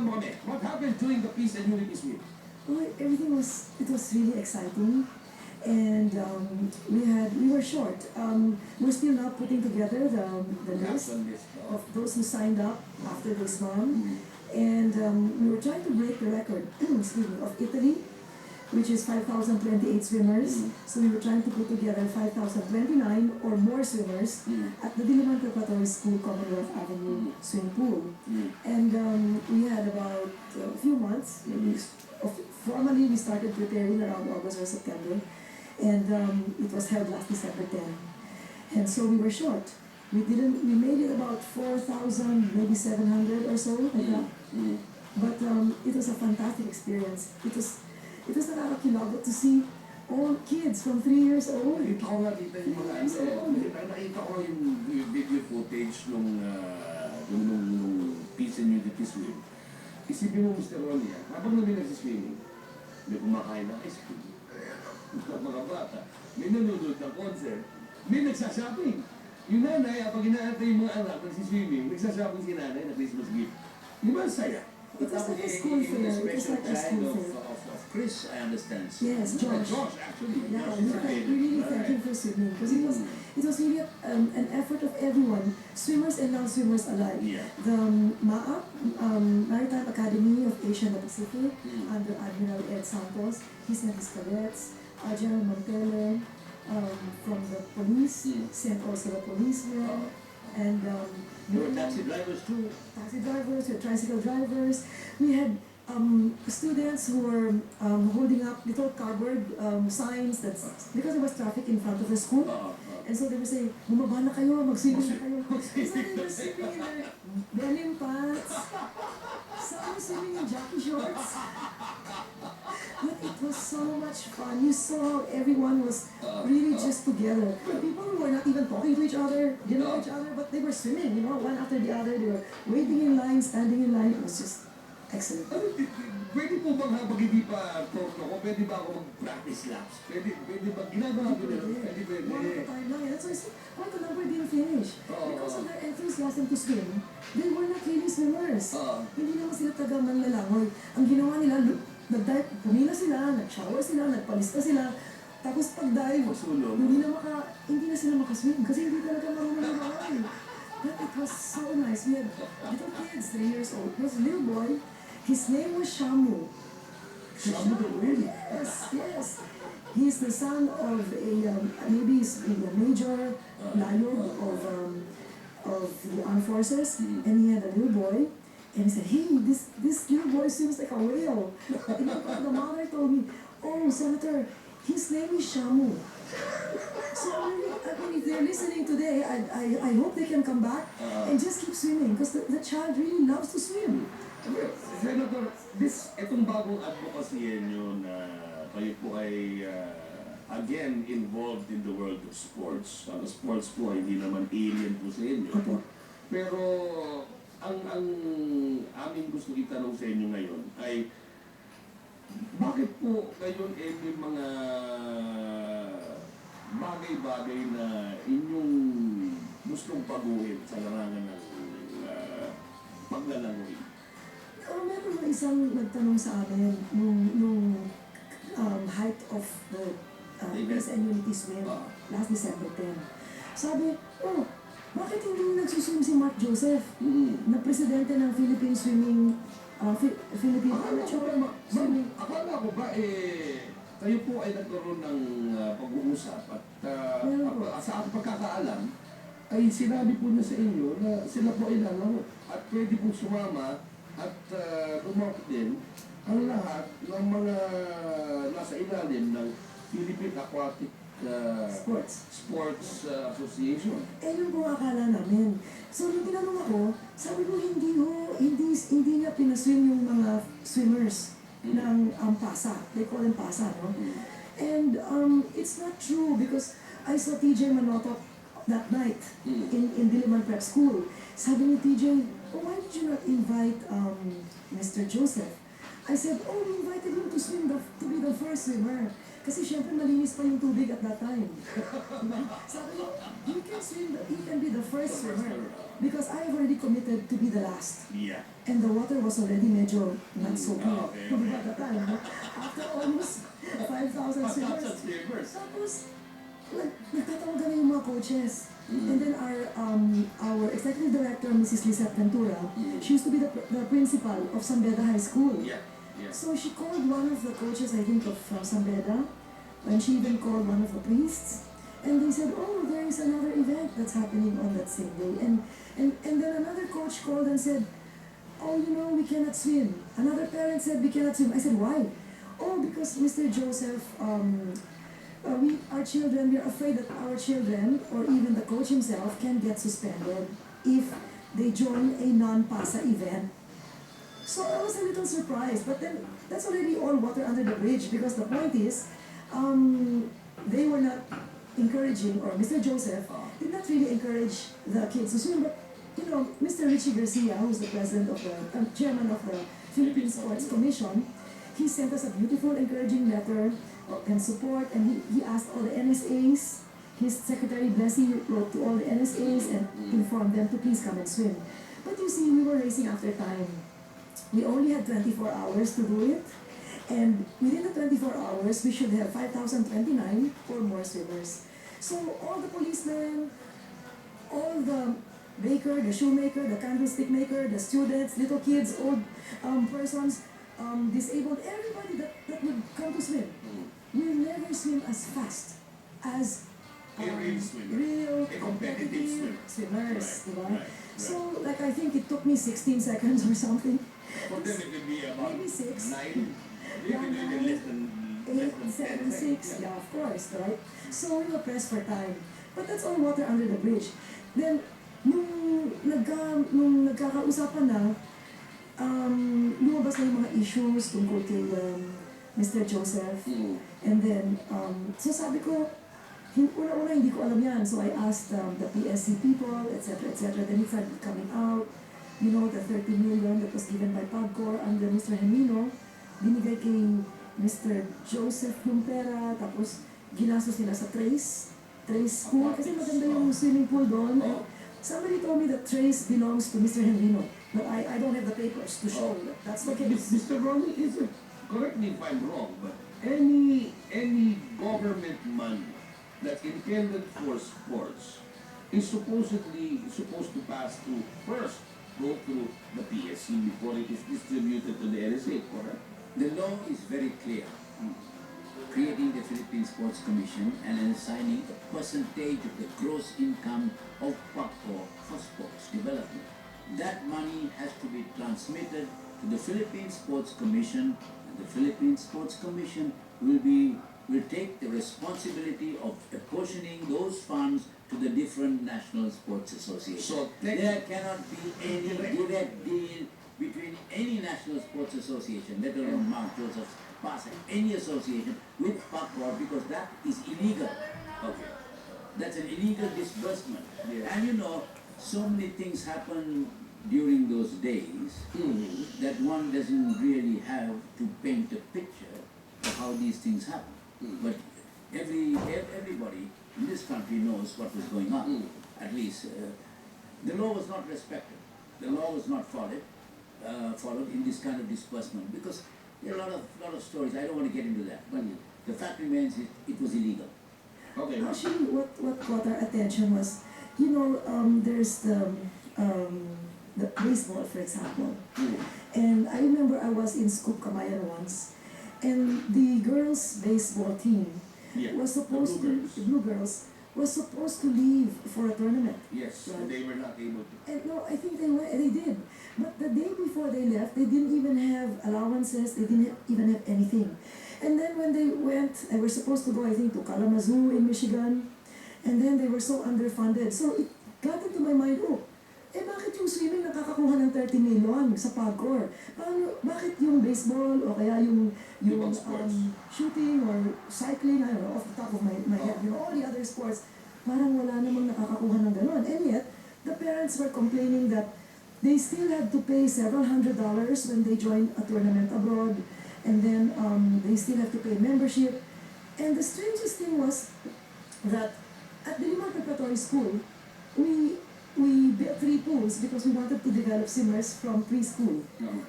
mo kami. What happened during the Peace and Unity Swim? Well, everything was really exciting, and we were short. We're still not putting together the list of those who signed up after they swam, and we were trying to break the record, excuse me, of Italy, which is 5,028 swimmers. So we were trying to put together 5,029 or more swimmers at the Diliman Preparatory School Commonwealth Avenue swimming pool. And we had about a few months. Formally, we started preparing around August or September, and it was held last December 10. And so we were short. We made it about 4,000, maybe 700 or so, like that. But it was a fantastic experience. It was nakakakilabot to see all kids from 3 years old. Nakita ko yung mga nakita ko yung video footage nung Peace and Unity Swim. Isipin mo, Mr. Ronnie, habang namin nagsiswimming, may kumakain ng ice cream. Mga bata, may nanonood ng concert, may nagsashopping. Yung nanay, habang inaantay yung mga anak nagsiswimming, nagsashopping si nanay na Christmas gift. Di ba saya? It was like a school fair. It was like a school fair. Of Chris, I understand. Yes, Josh. Josh, actually. Yeah, we really thank him for swimming, because it was really an effort of everyone, swimmers and non-swimmers alike. Yeah. The MAAP, Maritime Academy of Asia and the Pacific, under Admiral Ed Santos, he sent his cadets. General Montele from the police sent also the policemen. And there were taxi drivers too. Taxi drivers, we had tricycle drivers. We had students who were holding up little cardboard signs because there was traffic in front of the school. And so they were saying, bumaba na kayo, mag-swimming na kayo. So they were swimming in their denim pants. Some were swimming in jockey shorts. But it was so much fun. You saw everyone was really just together. People were not even talking to each other, didn't know each other, but they were swimming, one after the other. They were waiting in line, standing in line. It was just excellent. Pwede po bang habang hindi pa torno ko, pwede ba ako mag-practice laps? Pwede ba ginagawa ko nila? Pwede. One at a time lang. That's why quite a number didn't finish. Because of their enthusiasm to swim, they were not really swimmers. Hindi naman sila taga-manlalangoy. Ang ginawa nila, pumila sila, nag-shower sila, nagpalista sila, tapos pag-dive, hindi na sila makaswim kasi hindi talaga marunong lumangoy. But it was so nice. We had little kids, 3 years old. There was a little boy. His name was Shamu. Shamu the Whale? Yes. He's the son of maybe he's a major lion of the armed forces, and he had a little boy. And he said, hey, this little boy swims like a whale. And the mother told me, oh, Senator, his name is Shamu. So if they're listening today, I hope they can come back and just keep swimming, because the child really loves to swim. Senator, itong bagong advocacy nyo na kayo po ay again involved in the world of sports. Ang sports po ay hindi naman alien po sa inyo. Pero ang aming gusto itanong sa inyo ngayon ay bakit po ngayon may mga bagay-bagay na inyong gustong baguhin sa larangan ng paglalangoy? Meron na isang nagtanong sa amin nung height of the Peace and Unity Swim last December 10. Sabi, bakit hindi nagsuswim si Mark Joseph na presidente ng Philippine Swimming Philippine Amateur Swimming? Akala ko ba kayo po ay nagkaroon ng pag-uusap at sa aking pagkakaalam ay sinabi po na sa inyo na sila po ay lalaro at pwede pong sumama at lumapit din ang lahat ng mga nasa ilalim ng Philippine Aquatic Sports Association. Yun po akala namin. So nung tinanong ako, sabi ko hindi niya pinaswim yung mga swimmers ng PASA. They call them PASA, no? And it's not true, because I saw TJ Manotok that night in Diliman Prep School. Sabi ni TJ, why did you not invite Mr. Joseph? I said, we invited him to swim, to be the first swimmer. Kasi syempre malinis pa yung tubig at that time. Sabi ko, he can be the first swimmer. because I have already committed to be the last. Yeah. And the water was already medyo not so good. Okay. At the time, no? After almost 5,000 swimmers. Swimmers. Tapos, nagtatawagan na yung mga coaches. And then our executive director, Mrs. Lisette Ventura, she used to be the principal of Sambeda High School. Yeah. Yeah. So she called one of the coaches, I think, of Sambeda, and she even called one of the priests. And they said, oh, there is another event that's happening on that same day. And then another coach called and said, oh, we cannot swim. Another parent said, we cannot swim. I said, why? Oh, because Mr. Joseph, our children, we're afraid that our children, or even the coach himself, can get suspended if they join a non-PASA event. So I was a little surprised, but then that's already all water under the bridge, because the point is, they were not encouraging, or Mr. Joseph did not really encourage the kids to swim, but Mr. Richie Garcia, who's the president of the chairman of the Philippine Sports Commission, he sent us a beautiful, encouraging letter and support, and he asked all the NSAs. His secretary Blessy wrote to all the NSAs and informed them to please come and swim. But you see, we were racing after time. We only had 24 hours to do it, and within the 24 hours, we should have 5,029 or more swimmers. So all the policemen, all the baker, the shoemaker, the candlestick maker, the students, little kids, old persons, disabled, everybody that would come to swim, will never swim as fast as real competitive swimmers, Right. So, like, I think it took me 16 seconds or something. For them, it would be about Maybe 6. 9, even less than 8, 7, 6, yeah, of course, right? So we were pressed for time. But that's all water under the bridge. Then, nung nagkakausapan na, lumabas na yung mga issues tungkol kay Mr. Joseph. And then, so sabi ko, una-una hindi ko alam yan. So I asked the PSC people, etc., etc. Then it started coming out. The 30 million that was given by PAGCOR under Mr. Gemino, binigay kay Mr. Joseph yung pera, tapos ginastos nila sa Trace School, kasi maganda yung swimming pool doon. Somebody told me that Trace belongs to Mr. Gemino, but I don't have the papers to show that that's the case. Mr. Ronnie, correct me if I'm wrong, but any government money that's intended for sports is supposed to pass through go through the PSC before it is distributed to the NSA, correct? The law is very clear, creating the Philippine Sports Commission and assigning a percentage of the gross income of PAGCOR for sports development. That money has to be transmitted to the Philippine Sports Commission, and the Philippine Sports Commission will take the responsibility of apportioning those funds to the different national sports associations. So there cannot be any direct deal between any national sports association, let alone Mount Joseph's, PASA, any association with PAGCOR, because that is illegal. Okay. That's an illegal disbursement. And so many things happen during those days that one doesn't really have to paint a picture of how these things happen. But everybody in this country knows what was going on. At least the law was not respected. The law was not followed in this kind of disbursement, because there are a lot of stories. I don't want to get into that, but the fact remains it was illegal. Okay. Actually, what caught our attention was, there's the baseball, for example. And I remember I was in Scoop Kamayan once, and the girls' baseball team was supposed the Blue Girls was supposed to leave for a tournament. Yes, right? they were not able to. And no, I think they did. But the day before they left, they didn't even have allowances, they didn't even have anything. And then when they went, they were supposed to go, I think, to Kalamazoo in Michigan, and then they were so underfunded. So it got into my mind, bakit yung swimming nakakakuha ng 30 million sa PAGCOR? Bakit yung baseball o kaya yung shooting or cycling, I don't know, off the top of my head, all the other sports, parang wala namang nakakakuha ng gano'n. And yet, the parents were complaining that they still had to pay several $100s when they joined a tournament abroad, and then they still have to pay membership. And the strangest thing was that at the Limang Preparatory School, we built 3 pools because we wanted to develop swimmers from preschool. No.